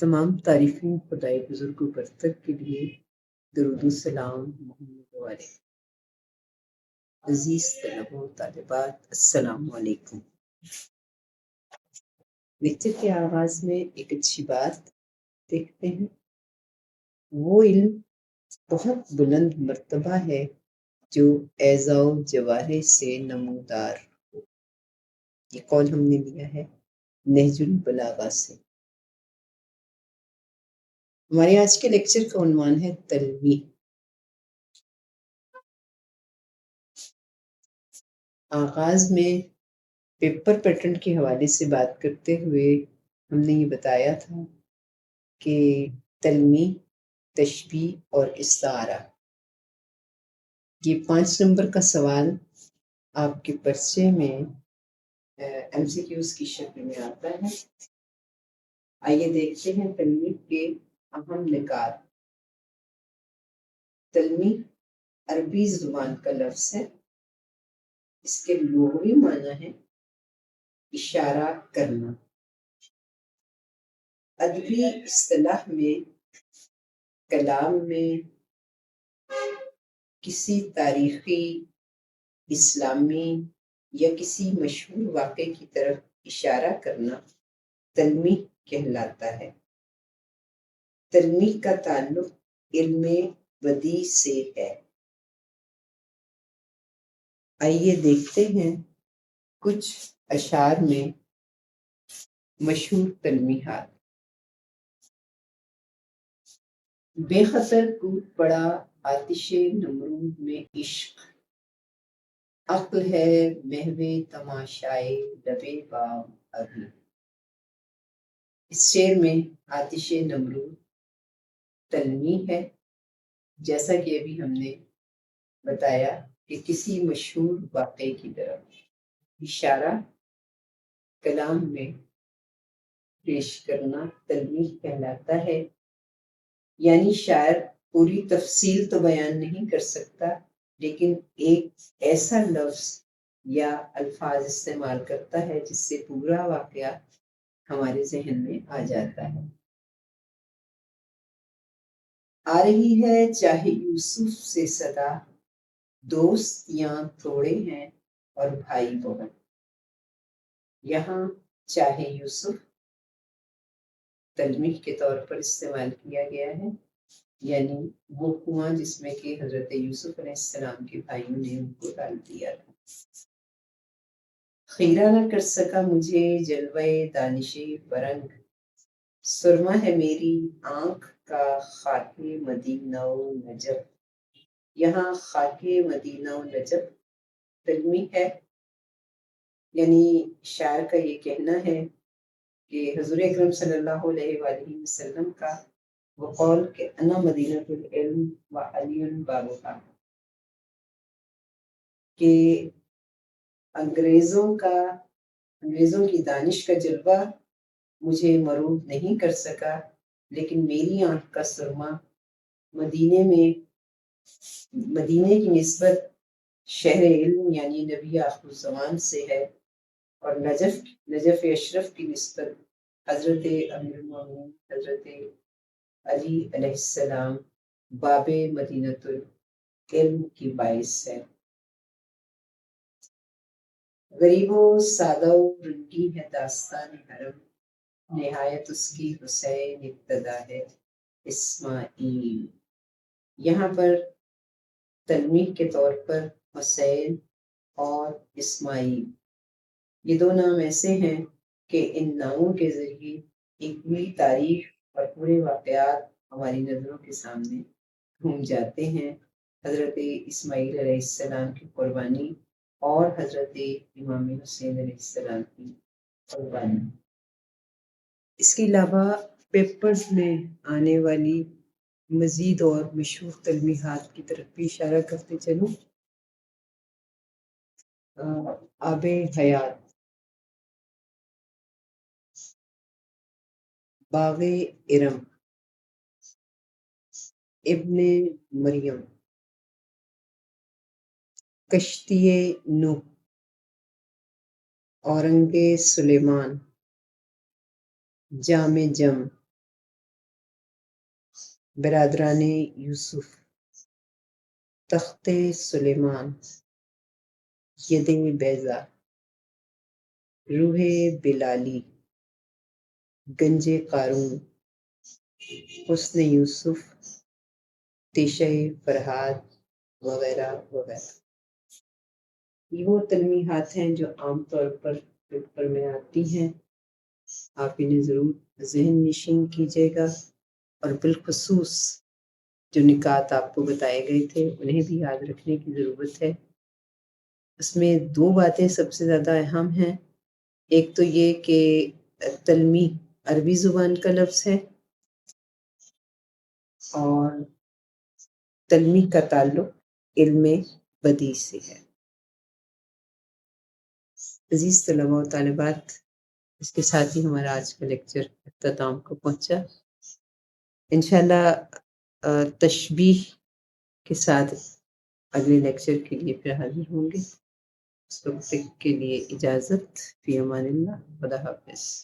تمام تعریفیں خدائے بزرگ و برتر کے لیے درود و سلام محمد والے عزیز طلباء و طالبات، السلام علیکم۔ لیکچر کے آغاز میں ایک اچھی بات دیکھتے ہیں۔ وہ علم بہت بلند مرتبہ ہے جو اعضاء و جوارح سے نمودار ہو۔ یہ قول ہم نے لیا ہے نہج البلاغہ سے۔ ہمارے آج کے لیکچر کا عنوان ہے تلمیح۔ آغاز میں پیپر پیٹرن کے حوالے سے بات کرتے ہوئے ہم نے یہ بتایا تھا کہ تلمیح، تشبیہ اور استعارہ، یہ 5 نمبر کا سوال آپ کے پرچے میں MCQs کی شکل میں آتا ہے۔ آئیے دیکھتے ہیں تلمیح کے اہم نکات۔ تلمیح عربی زبان کا لفظ ہے۔ اس کے لغوی معنی ہے اشارہ کرنا۔ ادبی اصطلاح میں کلام میں کسی تاریخی، اسلامی یا کسی مشہور واقعے کی طرف اشارہ کرنا تلمیح کہلاتا ہے۔ تلمیح کا تعلق علم بدیع سے ہے۔ آئیے دیکھتے ہیں کچھ اشعار میں مشہور تلمیحات۔ بے خطر کود پڑا آتش نمرود میں عشق، عقل ہے محو تماشائے لبِ بام ابھی۔ اس شعر میں آتش نمرود تلمیح ہے، جیسا کہ ابھی ہم نے بتایا کہ کسی مشہور واقعے کی طرف اشارہ کلام میں پیش کرنا تلمیح کہلاتا ہے۔ یعنی شاعر پوری تفصیل تو بیان نہیں کر سکتا، لیکن ایک ایسا لفظ یا الفاظ استعمال کرتا ہے جس سے پورا واقعہ ہمارے ذہن میں آ جاتا ہے۔ آ رہی ہے چاہے یوسف سے صدا، دوست یہاں تھوڑے ہیں اور بھائی بہت۔ یہاں چاہے یوسف تلمیح کے طور پر استعمال کیا گیا ہے، یعنی وہ کنواں جس میں کہ حضرت یوسف علیہ السلام کے بھائیوں نے ان کو ڈال دیا تھا۔ خیرہ نہ کر سکا مجھے جلوہ دانش فرنگ، سرمہ ہے میری آنکھ کا خاک مدینہ و نجف۔ یہاں خاک مدینہ و نجف تلمیح ہے، یعنی شاعر کا یہ کہنا ہے کہ حضور اکرم صلی اللہ علیہ وآلہ وسلم کا وہ قول کہ انا مدینۃ العلم و علی بابھا، کہ انگریزوں کی دانش کا جلوہ مجھے مرود نہیں کر سکا، لیکن میری آنکھ کا سرما مدینے کی نسبت شہر علم یعنی نبی آخر الزمان سے ہے، اور نجف اشرف کی نسبت حضرت امیر المومنین حضرت علی علیہ السلام باب مدینۃ العلم کی باعث ہے۔ غریب و سادہ و رنگی ہے داستان حرم، نہایت اس کی حسین ابتدا ہے اسماعیل۔ یہاں پر تلمیح کے طور پر حسین اور اسماعیل، یہ دو نام ایسے ہیں کہ ان ناموں کے ذریعے ایک پوری تاریخ اور پورے واقعات ہماری نظروں کے سامنے گھوم جاتے ہیں۔ حضرت اسماعیل علیہ السلام کی قربانی اور حضرت امام حسین علیہ السلام کی قربانی۔ اس کے علاوہ پیپرز میں آنے والی مزید اور مشہور تلمیحات کی طرف بھی اشارہ کرتے چلوں۔ آب حیات، باغ ارم، ابن مریم، کشتی نوح، اورنگ سلیمان، جام جم، برادران یوسف، تخت سلیمان، ید بیضا، روح بلالی، گنج قارون، حسن یوسف، تیشہ فرحات وغیرہ وغیرہ۔ یہ وہ تلمیحات ہیں جو عام طور پر پیپر میں آتی ہیں، آپ انہیں ضرور ذہن نشین کیجیے گا، اور بالخصوص جو نکات آپ کو بتائے گئے تھے انہیں بھی یاد رکھنے کی ضرورت ہے۔ اس میں دو باتیں سب سے زیادہ اہم ہیں، ایک تو یہ کہ تلمیح عربی زبان کا لفظ ہے، اور تلمیح کا تعلق علم بدیع سے ہے۔ عزیز طلباء و طالبات، اس کے ساتھ ہی ہمارا آج کا لیکچر اختتام کو پہنچا۔ انشاءاللہ تشبیہ کے ساتھ اگلے لیکچر کے لیے پھر حاضر ہوں گے۔ اس وقت کے لیے اجازت، فی امان اللہ، خدا حافظ۔